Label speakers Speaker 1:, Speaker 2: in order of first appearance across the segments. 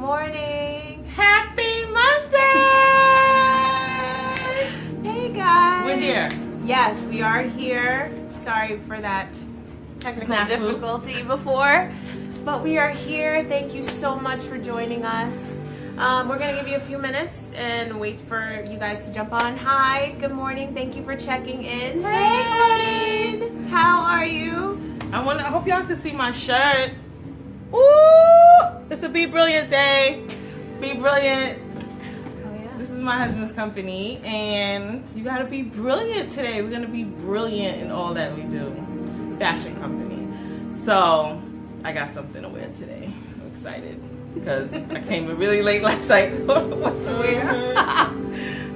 Speaker 1: morning.
Speaker 2: Happy Monday!
Speaker 1: Hey guys.
Speaker 2: We're here.
Speaker 1: Yes, we are here. Sorry for that technical
Speaker 2: Snafu.
Speaker 1: difficulty before, but we are here. Thank you so much for joining us. We're going to give you a few minutes and wait for you guys to jump on. Hi, good morning. Thank you for checking in. Hey, Claudine. How are you?
Speaker 2: I hope y'all can see my shirt. Ooh! It's a Be Brilliant day. Be Brilliant.
Speaker 1: Oh, yeah.
Speaker 2: This is my husband's company, and you gotta be brilliant today. We're gonna be brilliant in all that we do. Fashion company. So, I got something to wear today. I'm excited because I came in really late last night. Don't know what to wear.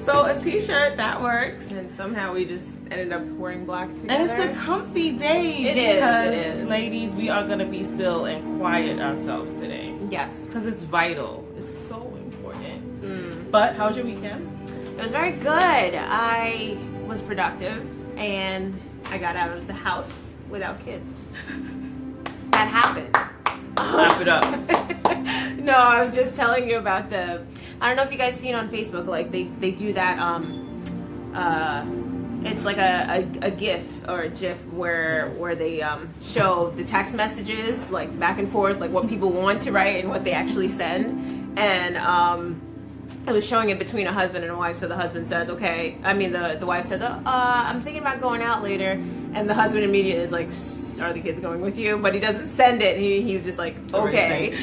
Speaker 2: So, a t-shirt, that works.
Speaker 1: And somehow we just ended up wearing black together.
Speaker 2: And it's a comfy day.
Speaker 1: It is,
Speaker 2: Because,
Speaker 1: it is.
Speaker 2: ladies, we are going to be still and quiet ourselves today.
Speaker 1: Yes.
Speaker 2: Because it's vital. It's so important. But how was your weekend?
Speaker 1: It was very good. I was productive and I got out of the house without kids. That happened.
Speaker 2: Wrap it up.
Speaker 1: No, I was just telling you about I don't know if you guys seen on Facebook, like they do that, it's like a GIF or a GIF where they show the text messages like back and forth, like what people want to write and what they actually send. And I was showing it between a husband and a wife. So the husband says, okay, the wife says, I'm thinking about going out later. And the husband immediately is like, are the kids going with you? But he doesn't send it. He's just like, okay.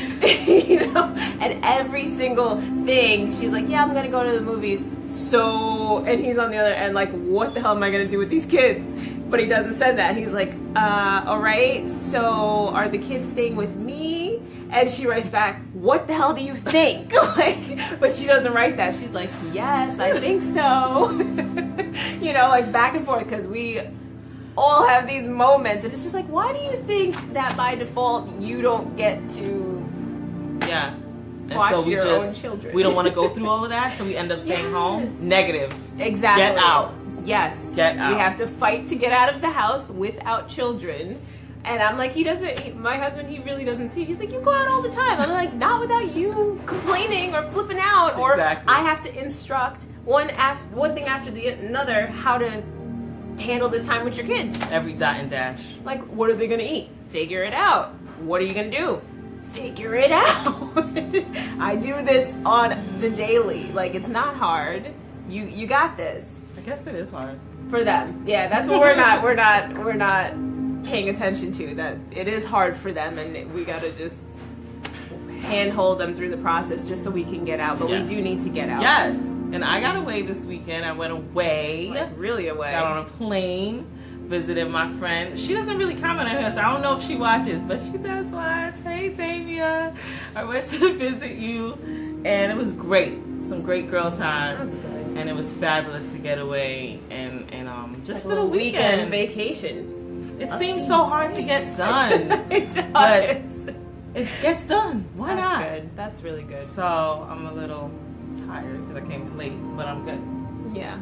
Speaker 1: You know? And every single thing, she's like, yeah, I'm going to go to the movies. So, and he's on the other end like, what the hell am I going to do with these kids? But he doesn't send that. He's like, all right, so are the kids staying with me? And she writes back, what the hell do you think? But she doesn't write that. She's like, yes, I think so. You know, like back and forth, because we all have these moments. And it's just like, why do you think that by default you don't get to watch your own children?
Speaker 2: We don't want to go through all of that, so we end up staying home. Negative.
Speaker 1: Exactly.
Speaker 2: Get out.
Speaker 1: Yes.
Speaker 2: Get out.
Speaker 1: We have to fight to get out of the house without children. And I'm like, my husband, he really doesn't see. He's like, you go out all the time. I'm like, not without you complaining or flipping out. Or
Speaker 2: Exactly.
Speaker 1: I have to instruct one thing after another how to handle this time with your kids.
Speaker 2: Every dot and dash.
Speaker 1: Like, what are they going to eat? Figure it out. What are you going to do? Figure it out. I do this on the daily. Like, it's not hard. You got this.
Speaker 2: I guess it is hard.
Speaker 1: For them. Yeah, that's what we're not paying attention to, that it is hard for them, and we gotta just handhold them through the process just so we can get out. But we do need to get out.
Speaker 2: Yes. And I got away this weekend. I went away.
Speaker 1: Like, really away.
Speaker 2: Got on a plane, visited my friend. She doesn't really comment on her, so I don't know if she watches, but she does watch. Hey, Tavia. I went to visit you, and it was great. Some great girl time.
Speaker 1: That's good.
Speaker 2: And it was fabulous to get away and just
Speaker 1: Like
Speaker 2: for the weekend
Speaker 1: vacation.
Speaker 2: It seems so hard to get done.
Speaker 1: It does.
Speaker 2: But it gets done. Why not?
Speaker 1: That's good. That's really good.
Speaker 2: So I'm a little tired because I came late, but I'm good.
Speaker 1: Yeah.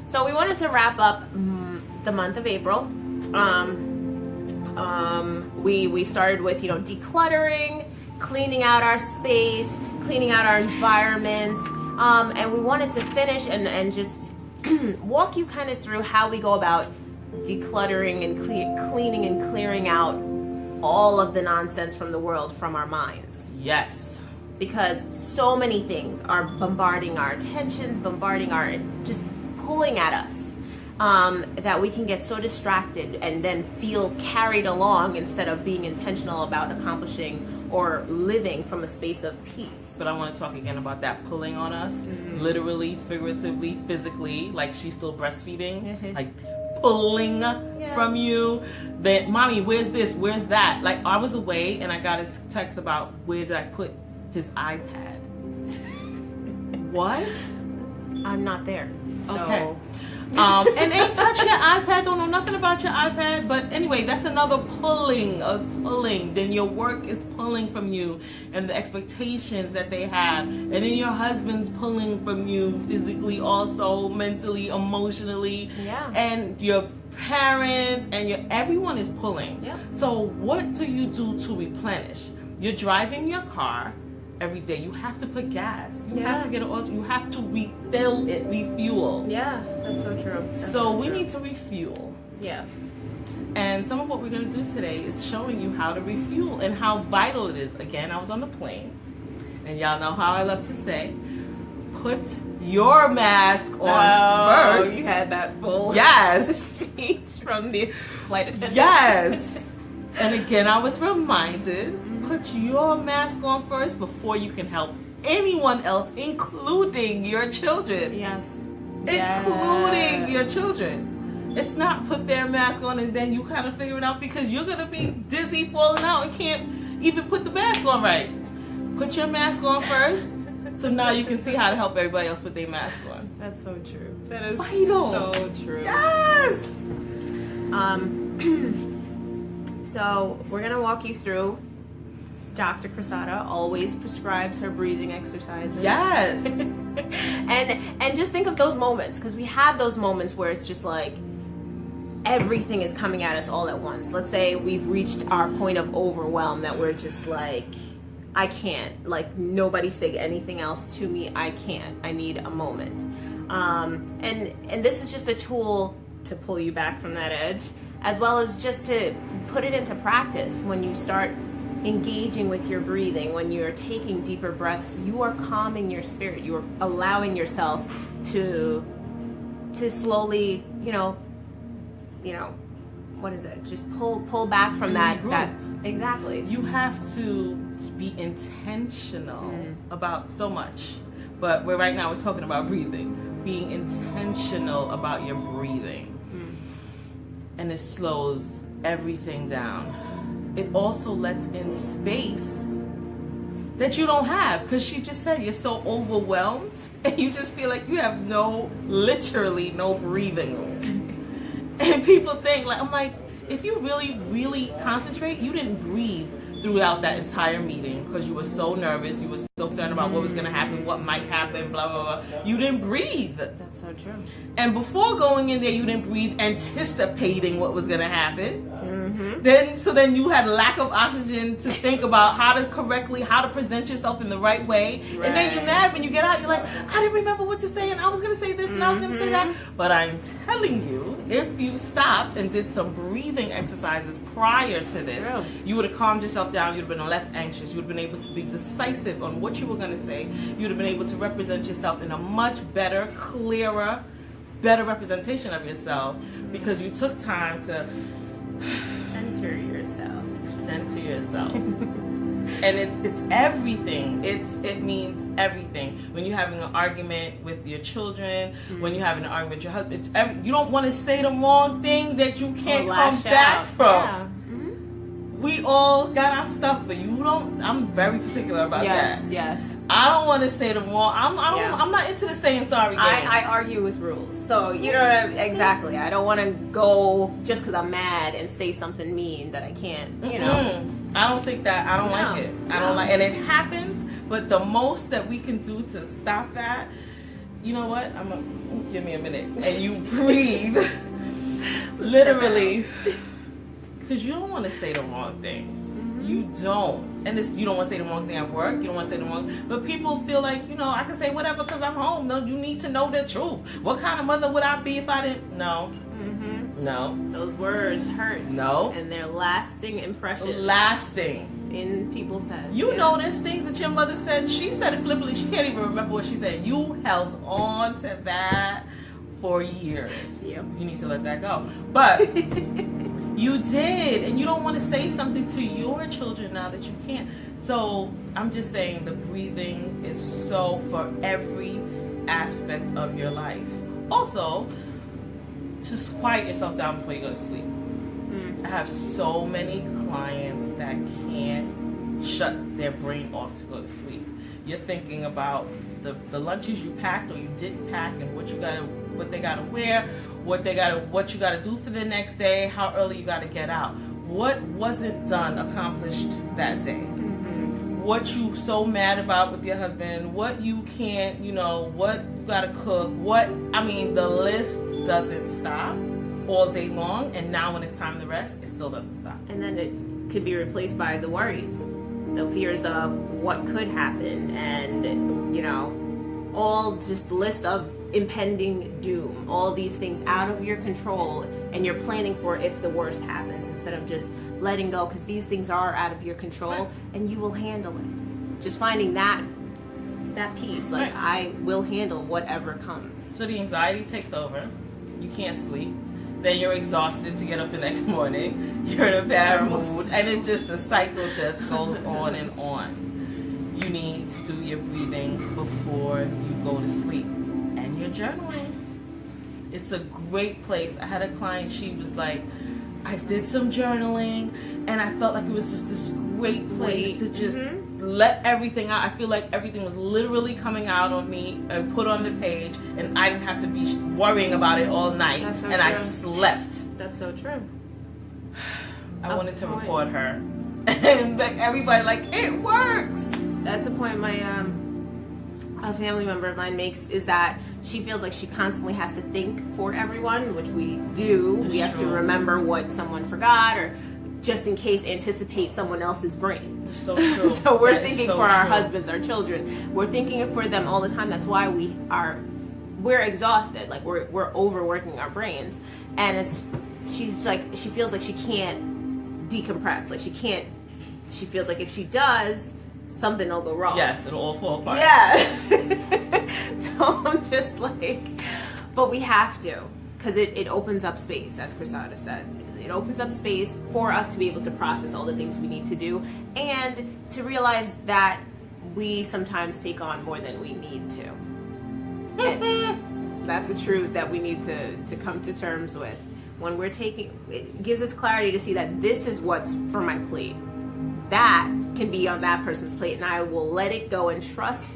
Speaker 1: So we wanted to wrap up the month of April. We started with, decluttering, cleaning out our space, cleaning out our environment, and we wanted to finish and just walk you kind of through how we go about decluttering and cleaning and clearing out all of the nonsense from the world from our minds.
Speaker 2: Yes.
Speaker 1: Because so many things are bombarding our attentions, just pulling at us, that we can get so distracted and then feel carried along instead of being intentional about accomplishing or living from a space of peace.
Speaker 2: But I want to talk again about that pulling on us, literally, figuratively, physically, like she's still breastfeeding, like pulling from you. That, mommy, where's this? Where's that? Like, I was away and I got a text about where did I put his iPad? What?
Speaker 1: I'm not there. So.
Speaker 2: Okay. And ain't touch your iPad, don't know nothing about your iPad, but anyway, that's another pulling. Then your work is pulling from you and the expectations that they have, and then your husband's pulling from you physically, also mentally, emotionally, and your parents and everyone is pulling. So what do you do to replenish? You're driving your car every day. You have to put gas. You
Speaker 1: Yeah.
Speaker 2: have to get an oil. You have to refill it, refuel.
Speaker 1: Yeah, that's so true.
Speaker 2: So we need to refuel.
Speaker 1: Yeah.
Speaker 2: And some of what we're going to do today is showing you how to refuel and how vital it is. Again, I was on the plane, and y'all know how I love to say, put your mask on first.
Speaker 1: You had that full speech from the flight attendant.
Speaker 2: Yes. And again, I was reminded, put your mask on first before you can help anyone else, including your children.
Speaker 1: Yes.
Speaker 2: Including your children. It's not put their mask on and then you kind of figure it out, because you're going to be dizzy, falling out, and can't even put the mask on right. Put your mask on first, so now you can see how to help everybody else put their mask on.
Speaker 1: That's so true. That is
Speaker 2: vital.
Speaker 1: So true.
Speaker 2: Yes!
Speaker 1: So we're going to walk you through. Dr. Cressada always prescribes her breathing exercises.
Speaker 2: Yes.
Speaker 1: and just think of those moments, because we have those moments where it's just like everything is coming at us all at once. Let's say we've reached our point of overwhelm that we're just like, I can't, like, nobody say anything else to me. I can't. I need a moment. And this is just a tool to pull you back from that edge, as well as just to put it into practice. When you start engaging with your breathing, when you're taking deeper breaths, you are calming your spirit. You are allowing yourself to slowly, what is it? Just pull back from that. Exactly.
Speaker 2: You have to be intentional about so much. But right now we're talking about breathing. Being intentional about your breathing. And it slows everything down. It also lets in space that you don't have, because she just said you're so overwhelmed and you just feel like you have literally no breathing room. And people think, like, I'm like, if you really, really concentrate, you didn't breathe throughout that entire meeting because you were so nervous, you were so concerned about what was going to happen, what might happen, blah, blah, blah. You didn't breathe.
Speaker 1: That's so true.
Speaker 2: And before going in there, you didn't breathe anticipating what was going to happen.
Speaker 1: Mm-hmm.
Speaker 2: Then you had lack of oxygen to think about how to present yourself in the right way.
Speaker 1: Right.
Speaker 2: And then you're mad when you get out, you're like, I didn't remember what to say, and I was going to say this, and I was going to say that. But I'm telling you, if you stopped and did some breathing exercises prior to this,
Speaker 1: True.
Speaker 2: you would have calmed yourself down, you'd have been less anxious, you would have been able to be decisive on what you were going to say, you'd have been able to represent yourself in a much better, clearer, better representation of yourself, because you took time to
Speaker 1: center yourself.
Speaker 2: And it's everything. It means everything. When you're having an argument with your children, when you're having an argument with your husband, you don't want to say the wrong thing that you can't come back from.
Speaker 1: Yeah.
Speaker 2: We all got our stuff, but you don't. I'm very particular about that.
Speaker 1: Yes.
Speaker 2: I don't want to say the wrong. I'm not into the saying sorry game.
Speaker 1: I argue with rules, so you know what exactly. I don't want to go just because I'm mad and say something mean that I can't.
Speaker 2: I don't think that. I don't like it. I don't like, and it happens. But the most that we can do to stop that, you know what? Give me a minute, and you breathe, literally, because you don't want to say the wrong thing. You don't. And you don't want to say the wrong thing at work. You don't want to say the wrong. But people feel like, I can say whatever because I'm home. No, you need to know the truth. What kind of mother would I be if I didn't? No. No.
Speaker 1: Those words hurt.
Speaker 2: No.
Speaker 1: And they're lasting impressions.
Speaker 2: Lasting.
Speaker 1: In people's heads.
Speaker 2: You notice things that your mother said. She said it flippantly. She can't even remember what she said. You held on to that for years.
Speaker 1: Yep.
Speaker 2: You need to let that go. But you did, and you don't want to say something to your children now that you can't. So I'm just saying the breathing is so for every aspect of your life. Also, just quiet yourself down before you go to sleep. I have so many clients that can't shut their brain off to go to sleep. You're thinking about the lunches you packed or you didn't pack, and what they gotta wear, what you gotta do for the next day, how early you gotta get out, what wasn't done, accomplished that day, what you so mad about with your husband, what you can't, what you gotta cook, the list doesn't stop all day long, and now when it's time to rest, it still doesn't stop.
Speaker 1: And then it could be replaced by the worries. the fears of what could happen, and all just list of impending doom, all these things out of your control, and you're planning for if the worst happens instead of just letting go, because these things are out of your control and you will handle it. Just finding that peace, like, I will handle whatever comes.
Speaker 2: So the anxiety takes over, you can't sleep, then you're exhausted to get up the next morning, you're in a bad mood, and it just, the cycle just goes on and on. You need to do your breathing before you go to sleep, and your journaling. It's a great place. I had a client, she was like, I did some journaling, and I felt like it was just this great place to just let everything out. I feel like everything was literally coming out of me and put on the page, and I didn't have to be worrying about it all night.
Speaker 1: That's so
Speaker 2: and
Speaker 1: true.
Speaker 2: I slept.
Speaker 1: That's so true.
Speaker 2: I wanted to record her, and like, everybody, like, it works.
Speaker 1: That's a point a family member of mine makes, is that she feels like she constantly has to think for everyone, which we do. We have to remember what someone forgot, or just in case anticipate someone else's brain.
Speaker 2: So true.
Speaker 1: So we're thinking for our husbands, our children. We're thinking for them all the time. That's why we're exhausted. Like, we're overworking our brains, and she feels like she can't decompress. Like, she feels like if she does, something will go wrong.
Speaker 2: Yes, it'll all fall apart.
Speaker 1: Yeah. So I'm just like, but we have to, because it opens up space, as Cressada said. It opens up space for us to be able to process all the things we need to do, and to realize that we sometimes take on more than we need to. And that's the truth that we need to come to terms with. When we're it gives us clarity to see that this is what's for my plate. That can be on that person's plate, and I will let it go and trust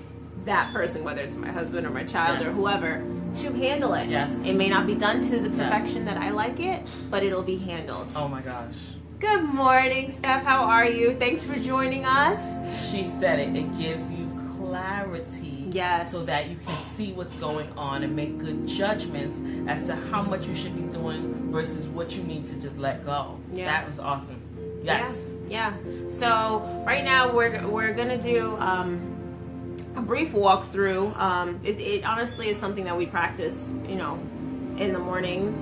Speaker 1: that person, whether it's my husband or my child or whoever, to handle it.
Speaker 2: Yes.
Speaker 1: It may not be done to the perfection that I like it, but it'll be handled.
Speaker 2: Oh my gosh.
Speaker 1: Good morning, Steph. How are you? Thanks for joining us.
Speaker 2: She said it. It gives you clarity.
Speaker 1: Yes.
Speaker 2: So that you can see what's going on and make good judgments as to how much you should be doing versus what you need to just let go.
Speaker 1: Yeah.
Speaker 2: That was awesome. Yes.
Speaker 1: Yeah. So right now we're gonna do a brief walkthrough. It honestly is something that we practice, in the mornings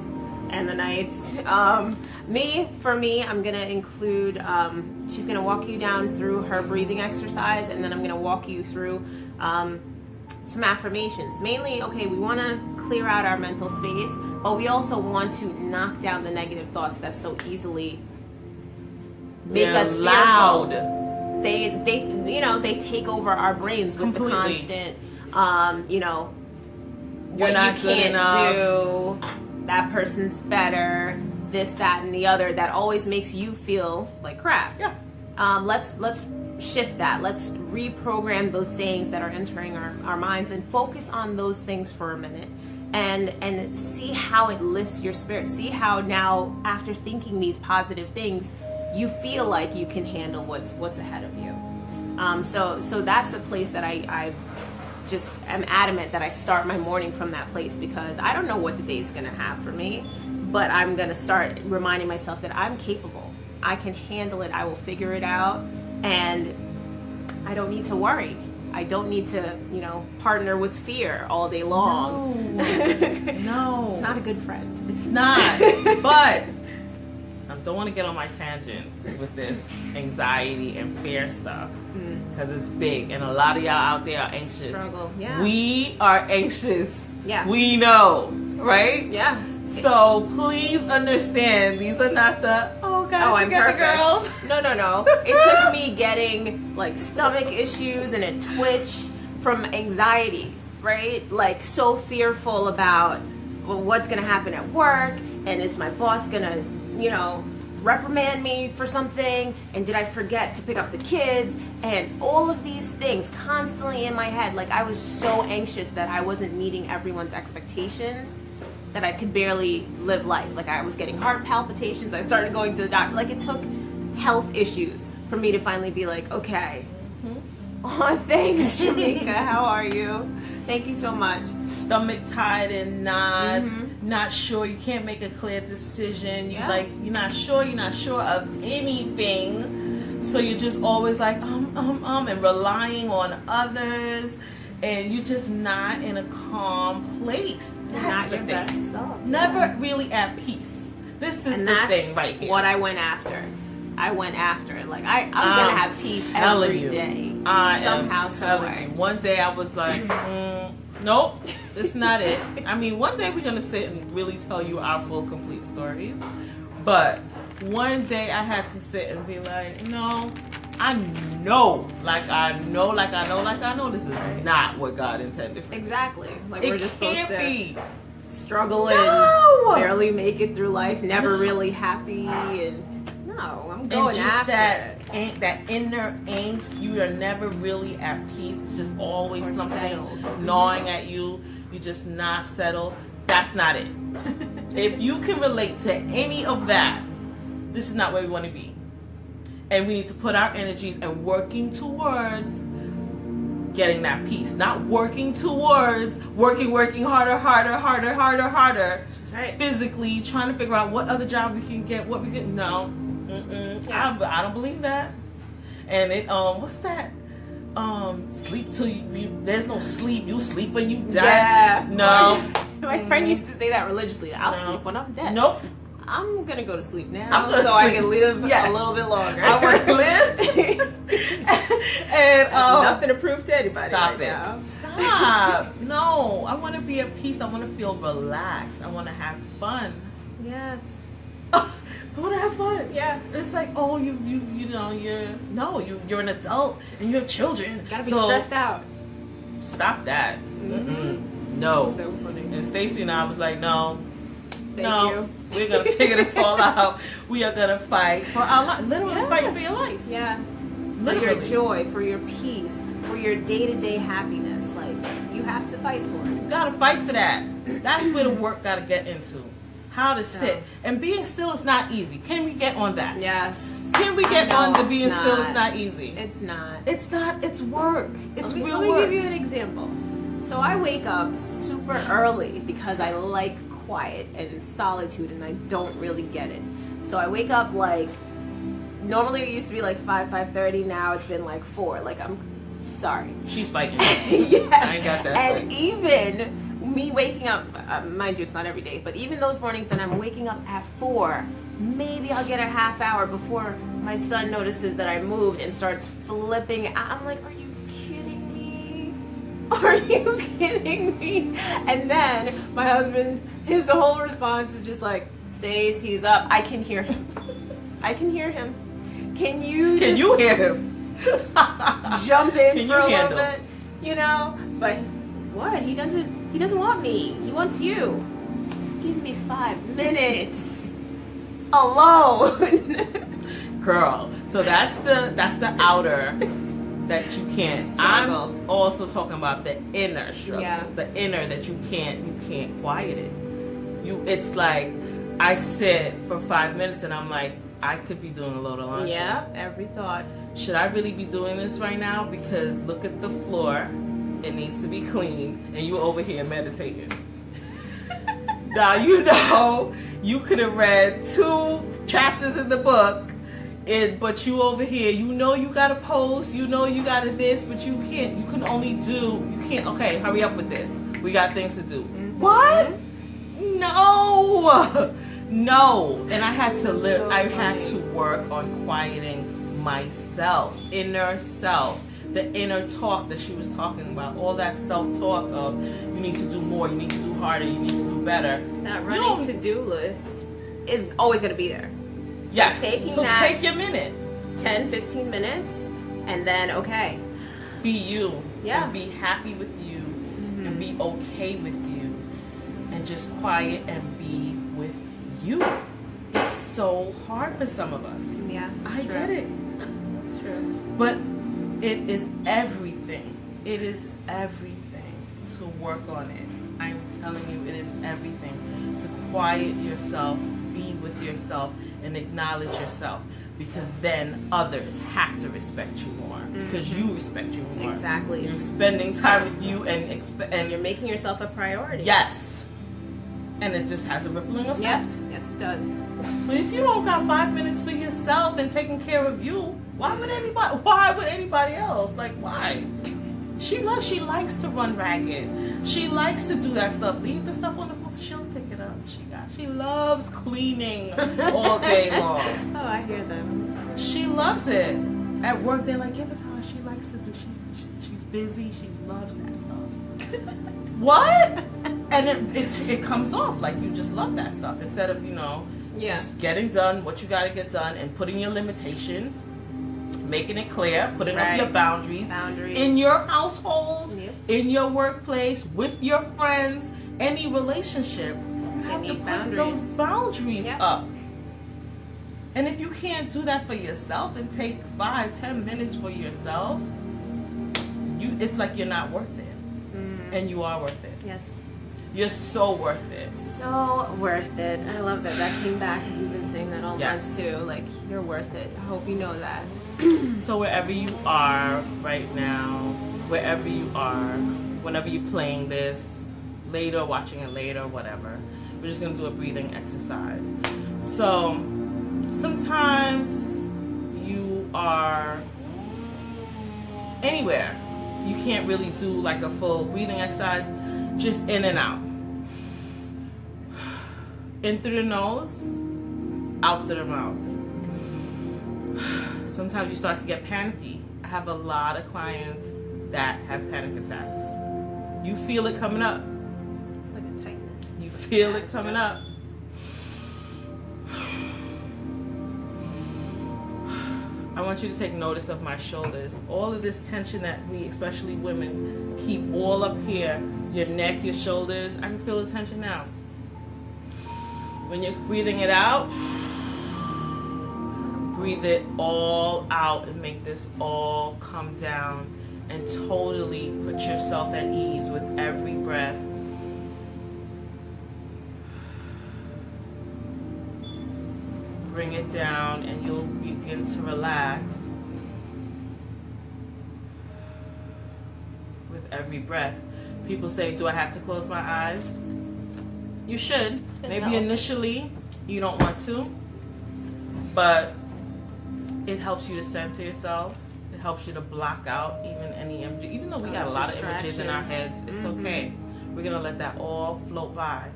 Speaker 1: and the nights. For me, I'm gonna include. She's gonna walk you down through her breathing exercise, and then I'm gonna walk you through some affirmations. Mainly, we want to clear out our mental space, but we also want to knock down the negative thoughts that so easily make us
Speaker 2: loud.
Speaker 1: fearful. They take over our brains with
Speaker 2: Completely.
Speaker 1: the constant,
Speaker 2: You're
Speaker 1: what
Speaker 2: not
Speaker 1: you
Speaker 2: good
Speaker 1: can't
Speaker 2: enough.
Speaker 1: do, that person's better, this, that, and the other. That always makes you feel like crap.
Speaker 2: Yeah.
Speaker 1: Let's shift that. Let's reprogram those sayings that are entering our minds, and focus on those things for a minute, and see how it lifts your spirit. See how now, after thinking these positive things, you feel like you can handle what's ahead of you. So that's a place that I just am adamant that I start my morning from that place, because I don't know what the day's gonna have for me, but I'm gonna start reminding myself that I'm capable. I can handle it. I will figure it out, and I don't need to worry. I don't need to, partner with fear all day long.
Speaker 2: No.
Speaker 1: It's not a good friend.
Speaker 2: It's not. But I don't want to get on my tangent with this anxiety and fear stuff, because it's big, and a lot of y'all out there are anxious.
Speaker 1: Struggle. Yeah.
Speaker 2: We are anxious.
Speaker 1: Yeah.
Speaker 2: We know, right?
Speaker 1: Yeah.
Speaker 2: So please understand, these are not the
Speaker 1: I'm
Speaker 2: together
Speaker 1: perfect.
Speaker 2: girls.
Speaker 1: No. It took me getting stomach issues and a twitch from anxiety, right? So fearful about what's gonna happen at work, and is my boss gonna, reprimand me for something, and did I forget to pick up the kids, and all of these things constantly in my head. I was so anxious that I wasn't meeting everyone's expectations, that I could barely live life. I was getting heart palpitations. I started going to the doctor. It took health issues for me to finally be okay. Oh, thanks, Jamaica. How are you? Thank you so much.
Speaker 2: Stomach tied in knots, not sure, you can't make a clear decision. You're not sure of anything. So you're just always like, and relying on others. And you're just not in a calm place. That's
Speaker 1: Not
Speaker 2: the
Speaker 1: your
Speaker 2: thing.
Speaker 1: best self.
Speaker 2: Never really at peace. This is
Speaker 1: And
Speaker 2: the
Speaker 1: that's
Speaker 2: thing right here.
Speaker 1: what I went after. I went after it. Like I'm gonna have peace every day. Somehow, some way.
Speaker 2: One day I was like, nope, that's not it. I mean, one day we're gonna sit and really tell you our full, complete stories. But one day I had to sit and be like, no, I know this is not what God intended for me.
Speaker 1: Exactly. Like
Speaker 2: It
Speaker 1: we're just supposed
Speaker 2: can't
Speaker 1: to
Speaker 2: be.
Speaker 1: struggle and
Speaker 2: No!
Speaker 1: barely make it through life, never really happy, and no, I'm going
Speaker 2: And just
Speaker 1: after it.
Speaker 2: that inner angst, you are never really at peace. It's just always
Speaker 1: Or
Speaker 2: something
Speaker 1: settled.
Speaker 2: gnawing at you. You're just not settled. That's not it. If you can relate to any of that, this is not where we want to be. And we need to put our energies and working towards getting that peace. Not working towards working harder.
Speaker 1: That's right.
Speaker 2: Physically trying to figure out what other job we can get, what we can. No.
Speaker 1: Yeah.
Speaker 2: I don't believe that. And it what's that? Sleep till you there's no sleep. You sleep when you die.
Speaker 1: Yeah.
Speaker 2: No.
Speaker 1: My friend used to say that religiously. I'll sleep when I'm dead.
Speaker 2: Nope.
Speaker 1: I'm gonna go to sleep now
Speaker 2: I'm gonna
Speaker 1: so I
Speaker 2: sleep.
Speaker 1: can live
Speaker 2: Yes.
Speaker 1: a little bit longer.
Speaker 2: I want to live. And
Speaker 1: nothing to prove to anybody.
Speaker 2: Stop
Speaker 1: right
Speaker 2: it.
Speaker 1: now.
Speaker 2: Stop. No. I want to be at peace. I want to feel relaxed. I want to have fun.
Speaker 1: Yes.
Speaker 2: I want to have fun.
Speaker 1: Yeah.
Speaker 2: It's like, oh, you're an adult and you have children.
Speaker 1: Gotta be
Speaker 2: So,
Speaker 1: stressed out.
Speaker 2: Stop that.
Speaker 1: Mm-hmm.
Speaker 2: No.
Speaker 1: So funny.
Speaker 2: And Stacy and I was like, no.
Speaker 1: Thank you.
Speaker 2: We're gonna figure this all out. We are gonna fight for our life. Literally
Speaker 1: Yes.
Speaker 2: fight for your life.
Speaker 1: Yeah. For
Speaker 2: Literally.
Speaker 1: your joy, for your peace, for your day-to-day happiness. Like, you have to fight for it.
Speaker 2: You gotta fight for that. That's where the work gotta get into. How to sit.
Speaker 1: Yeah.
Speaker 2: And being still is not easy. Can we get on that?
Speaker 1: Yes.
Speaker 2: Can we get
Speaker 1: No,
Speaker 2: on the
Speaker 1: it's
Speaker 2: being still is
Speaker 1: not.
Speaker 2: not easy?
Speaker 1: It's not.
Speaker 2: It's not. It's work. It's real
Speaker 1: Let me
Speaker 2: work.
Speaker 1: give you an example. So I wake up super early because I like quiet and solitude, and I don't really get it. So I wake up like, normally it used to be like 5:30. Now it's been like 4. Like, I'm sorry.
Speaker 2: She's fighting.
Speaker 1: Yeah.
Speaker 2: I ain't got that
Speaker 1: And
Speaker 2: fight.
Speaker 1: even me waking up, mind you, it's not every day, but even those mornings that I'm waking up at 4, maybe I'll get a half hour before my son notices that I moved and starts flipping. I'm like, are you kidding me? Are you kidding me? And then my husband, his whole response is just like, Stace, he's up. I can hear him. I can hear him. Can you
Speaker 2: hear him?
Speaker 1: jump in
Speaker 2: Can
Speaker 1: for
Speaker 2: you
Speaker 1: a little
Speaker 2: handle?
Speaker 1: bit? You know? But what? He doesn't want me. He wants you. Just give me 5 minutes alone.
Speaker 2: Girl. So that's the outer that you can't.
Speaker 1: Struggle.
Speaker 2: I'm also talking about the inner struggle.
Speaker 1: Yeah.
Speaker 2: The inner that you can't quiet it. It's like I sit for 5 minutes and I'm like, I could be doing a load of laundry.
Speaker 1: Yeah, every thought.
Speaker 2: Should I really be doing this right now? Because look at the floor. It needs to be clean. And you over here meditating. Now, you know, you could have read 2 chapters in the book, but you over here, you know you got to post, you know you got to this, but you can't. You can only do, you can't, okay, hurry up with this. We got things to do.
Speaker 1: Mm-hmm.
Speaker 2: What? No. No. And I had to live,
Speaker 1: So
Speaker 2: I had
Speaker 1: funny.
Speaker 2: to work on quieting myself, inner self. The inner talk that she was talking about, all that self-talk of you need to do more, you need to do harder, you need to do better.
Speaker 1: That
Speaker 2: You
Speaker 1: running
Speaker 2: don't-
Speaker 1: to-do list is always going to be there.
Speaker 2: Yes.
Speaker 1: taking
Speaker 2: So
Speaker 1: that-
Speaker 2: take your minute.
Speaker 1: 10, 15 minutes, and then, okay.
Speaker 2: Be you.
Speaker 1: Yeah.
Speaker 2: And be happy with you. And be okay with you. And just quiet and be with you. It's so hard for some of us.
Speaker 1: Yeah,
Speaker 2: I
Speaker 1: it's true.
Speaker 2: get it.
Speaker 1: It's true.
Speaker 2: But it is everything. It is everything to work on it. I'm telling you, it is everything. To quiet yourself, be with yourself, and acknowledge yourself. Because then others have to respect you more. Because you respect you more.
Speaker 1: Exactly.
Speaker 2: You're spending time with you and
Speaker 1: You're making yourself a priority.
Speaker 2: yes. And it just has a rippling effect.
Speaker 1: Yep. Yes, it does.
Speaker 2: But if you don't got 5 minutes for yourself and taking care of you, why would anybody else? Like, why? She likes to run ragged. She likes to do that stuff. Leave the stuff on the floor. She'll pick it up. She loves cleaning all day long.
Speaker 1: Oh, I hear them.
Speaker 2: She loves it. At work, they're like, give it to her. She likes to do. She's busy. She loves that stuff. What? And it comes off like you just love that stuff instead of just getting done what you got to get done and putting your limitations, making it clear, putting up your boundaries in your household, in your workplace, with your friends, any relationship. You have to put those boundaries up. And if you can't do that for yourself and take 5-10 minutes for yourself, it's like you're not worth it. And you are worth it.
Speaker 1: Yes.
Speaker 2: You're so worth it.
Speaker 1: So worth it. I love that. That came back because we've been saying that all month too. Like, you're worth it. I hope you know that.
Speaker 2: So wherever you are right now, wherever you are, whenever you're playing this, later, watching it later, whatever, we're just going to do a breathing exercise. So sometimes you are anywhere. You can't really do like a full breathing exercise, just in and out. In through the nose, out through the mouth. Sometimes you start to get panicky. I have a lot of clients that have panic attacks. You feel it coming up.
Speaker 1: It's like a tightness.
Speaker 2: You feel it coming up. I want you to take notice of my shoulders. All of this tension that we, especially women, keep all up here. Your neck, your shoulders. I can feel the tension now. When you're breathing it out, breathe it all out and make this all come down and totally put yourself at ease with every breath. Bring it down and you'll begin to relax with every breath. People say, do I have to close my eyes? You should. Maybe initially you don't want to, but it helps you to center yourself. It helps you to block out even any image. Even though we got a lot of images in our heads, it's okay. We're going to let that all float by.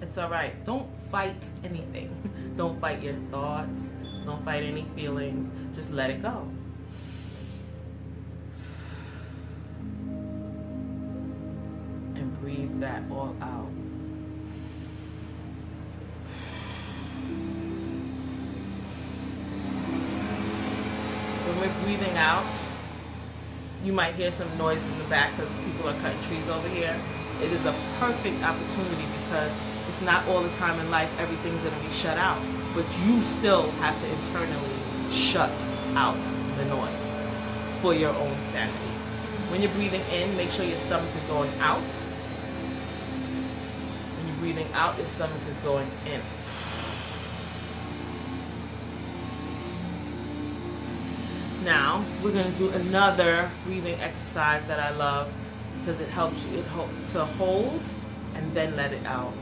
Speaker 2: It's all right. Don't fight anything. Don't fight your thoughts. Don't fight any feelings. Just let it go. And breathe that all out. When we're breathing out, you might hear some noise in the back because people are cutting trees over here. It is a perfect opportunity because it's not all the time in life everything's going to be shut out, but you still have to internally shut out the noise for your own sanity. When you're breathing in, make sure your stomach is going out. When you're breathing out, your stomach is going in. Now, we're going to do another breathing exercise that I love because it helps you to hold and then let it out.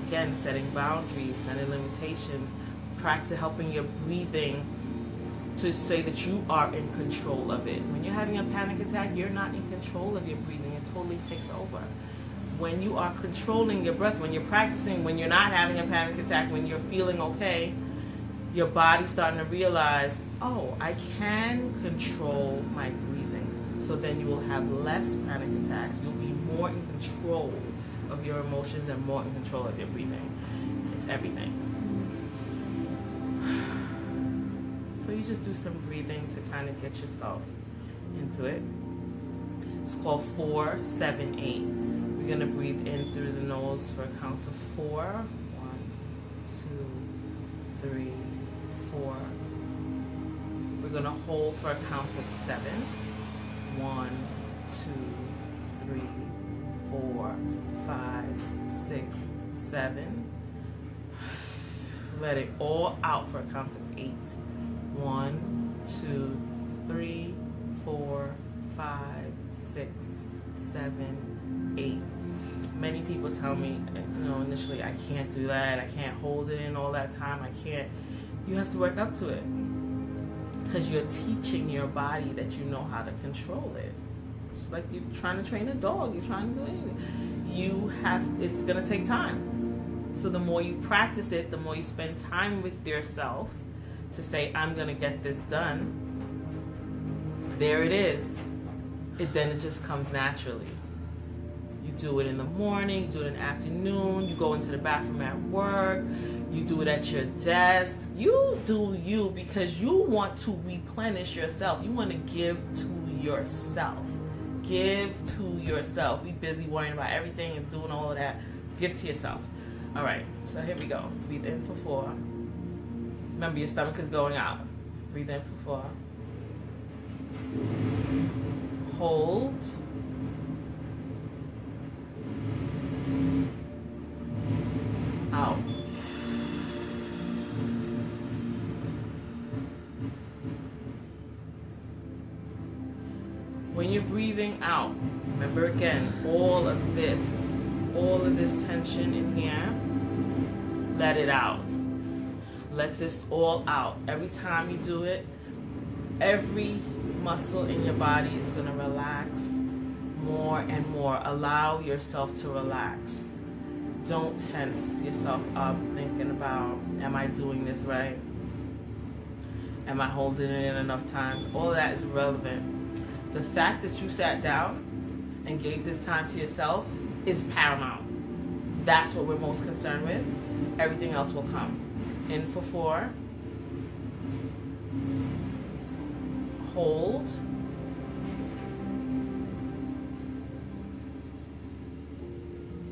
Speaker 2: Again, setting boundaries, setting limitations, practice helping your breathing to say that you are in control of it. When you're having a panic attack, you're not in control of your breathing. It totally takes over. When you are controlling your breath, when you're practicing, when you're not having a panic attack, when you're feeling okay, your body's starting to realize, oh, I can control my breathing. So then you will have less panic attacks. You'll be more in control of your emotions and more in control of your breathing. It's everything. So you just do some breathing to kind of get yourself into it. It's called 4, 7, 8. We're going to breathe in through the nose for a count of 4. 1, 2, 3, 4. We're going to hold for a count of 7. 1, 2, 3, 4, 5, 6, 7. Let it all out for a count of 8. 1, 2, 3, 4, 5, 6, 7, 8. Many people tell me, initially, I can't do that. I can't hold it in all that time. I can't. You have to work up to it. Because you're teaching your body that you know how to control it. It's like you're trying to train a dog. You're trying to do anything. It's going to take time. So the more you practice it, the more you spend time with yourself to say, I'm going to get this done. There it is. Then it just comes naturally. You do it in the morning, you do it in the afternoon, you go into the bathroom at work, you do it at your desk. You do you because you want to replenish yourself. You want to give to yourself. Give to yourself. Be busy worrying about everything and doing all of that. Give to yourself. All right, so here we go. Breathe in for 4. Remember, your stomach is going out. Breathe in for 4. Hold. Out. When you're breathing out, remember again, all of this tension in here, let it out. Let this all out. Every time you do it, every muscle in your body is going to relax more and more. Allow yourself to relax. Don't tense yourself up thinking about, am I doing this right? Am I holding it in enough times? All of that is irrelevant. The fact that you sat down and gave this time to yourself is paramount. That's what we're most concerned with. Everything else will come. In for 4. Hold.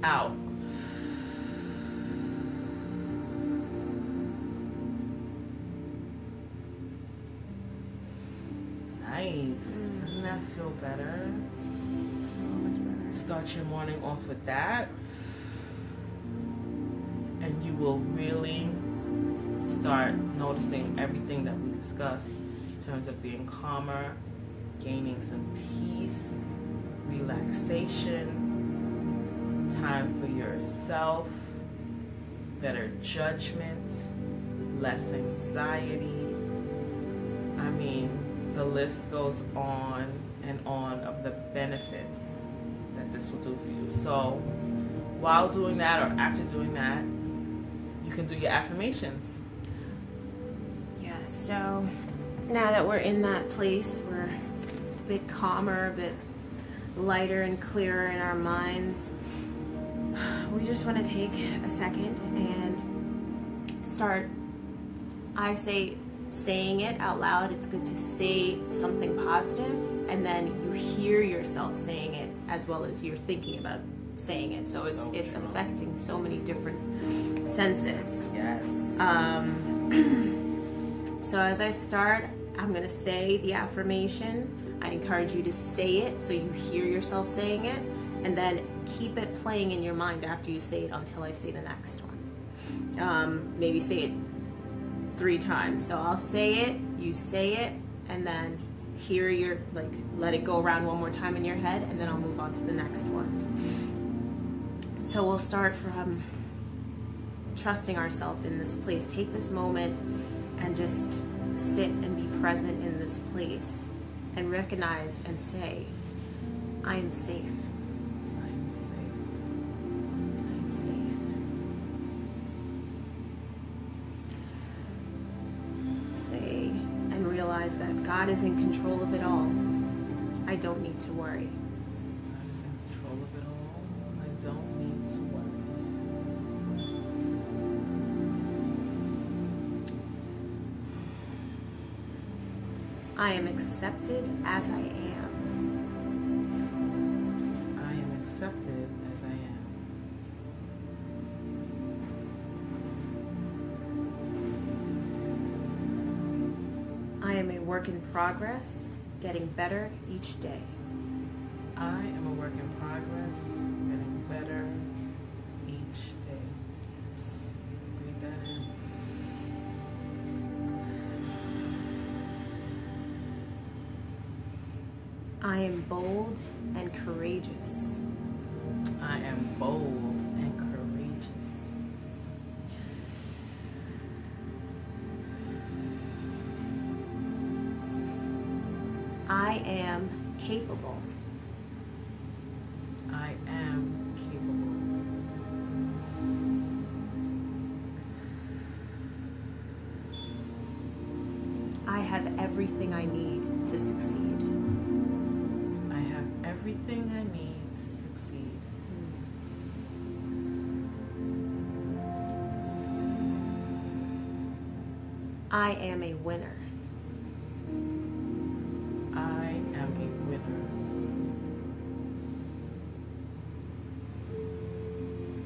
Speaker 2: Out. Nice. Doesn't that feel better?
Speaker 1: So much better.
Speaker 2: Start your morning off with that. And you will really start noticing everything that we discussed in terms of being calmer, gaining some peace, relaxation, time for yourself, better judgment, less anxiety. I mean, the list goes on and on of the benefits that this will do for you. So while doing that or after doing that, you can do your affirmations.
Speaker 1: Yeah, so now that we're in that place, we're a bit calmer, a bit lighter and clearer in our minds. We just want to take a second and start, I say, saying it out loud. It's good to say something positive, and then you hear yourself saying it as well as you're thinking about saying it. So it's affecting so many different senses.
Speaker 2: Yes.
Speaker 1: So as I start, I'm going to say the affirmation. I encourage you to say it so you hear yourself saying it, and then keep it playing in your mind after you say it until I say the next one. Maybe say it 3 times. So I'll say it, you say it, and then let it go around one more time in your head, and then I'll move on to the next one. So we'll start from trusting ourselves in this place. Take this moment and just sit and be present in this place and recognize and say, I am safe.
Speaker 2: I am safe.
Speaker 1: I am safe. Say and realize that God is in control of it all. I don't need to worry.
Speaker 2: God is in control of it all. I don't need to worry.
Speaker 1: I am accepted as I am.
Speaker 2: I am accepted as I am.
Speaker 1: I am a work in progress, getting better each day.
Speaker 2: I am a work in progress, getting better each day. Yes. Breathe that in.
Speaker 1: I am bold and courageous.
Speaker 2: I am bold and courageous.
Speaker 1: I am capable.
Speaker 2: I am capable.
Speaker 1: I have everything I need to succeed.
Speaker 2: I have everything I need to succeed.
Speaker 1: I am a winner.
Speaker 2: I am a winner.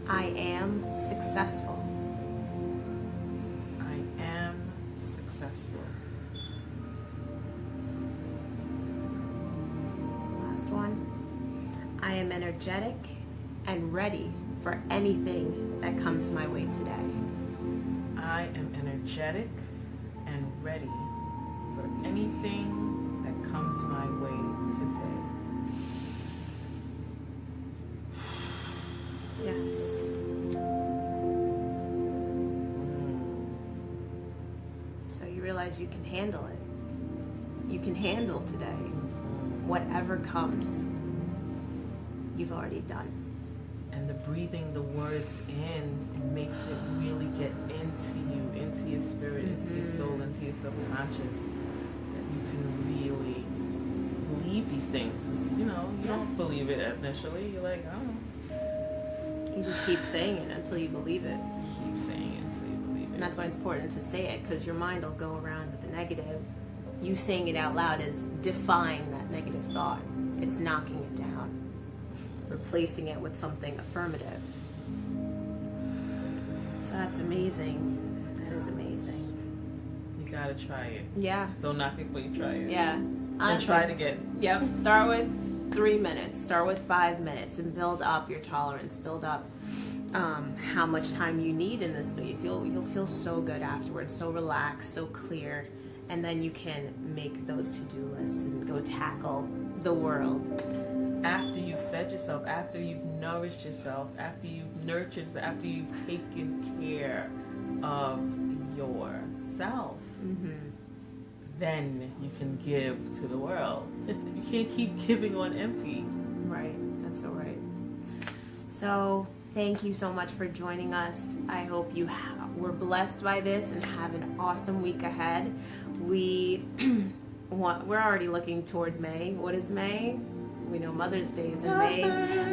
Speaker 1: I am successful.
Speaker 2: I am successful.
Speaker 1: Last one. I am energetic and ready for anything that comes my way today.
Speaker 2: I am energetic and ready for anything that comes my way today.
Speaker 1: Yes. So you realize you can handle it. You can handle today. Whatever comes, you've already done.
Speaker 2: And the breathing the words in, it makes it really get into you, into your spirit, into your soul, into your subconscious, that you can really believe these things. It's, you know, you don't believe it initially. You're like, I don't know.
Speaker 1: You just keep saying it until you believe it.
Speaker 2: Keep saying it until you believe it.
Speaker 1: And that's why it's important to say it, because your mind will go around with the negative. You saying it out loud is defying that negative thought. It's knocking it down, replacing it with something affirmative. So that's amazing. That is amazing.
Speaker 2: You gotta try it.
Speaker 1: Yeah.
Speaker 2: Don't knock it before you try it.
Speaker 1: Yeah.
Speaker 2: And
Speaker 1: Honestly,
Speaker 2: try it again.
Speaker 1: Yep. Start with 3 minutes. Start with 5 minutes, and build up your tolerance. Build up how much time you need in this space. You'll feel so good afterwards, so relaxed, so clear, and then you can make those to-do lists and go tackle the world.
Speaker 2: After you've fed yourself, after you've nourished yourself, after you've nurtured yourself, after you've taken care of yourself, then you can give to the world. You can't keep giving on empty.
Speaker 1: Right. That's so right. So thank you so much for joining us. I hope you were blessed by this and have an awesome week ahead. We're already looking toward May. What is May? We know Mother's Day is in May,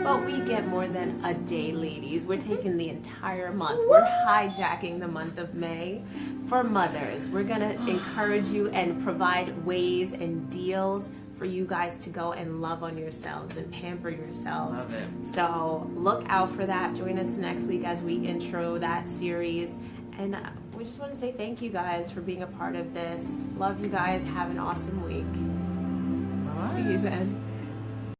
Speaker 1: but we get more than a day, ladies. We're taking the entire month. We're hijacking the month of May for mothers. We're going to encourage you and provide ways and deals for you guys to go and love on yourselves and pamper yourselves.
Speaker 2: Love it.
Speaker 1: So look out for that. Join us next week as we intro that series. And we just want to say thank you guys for being a part of this. Love you guys. Have an awesome week.
Speaker 2: Bye.
Speaker 1: See you then.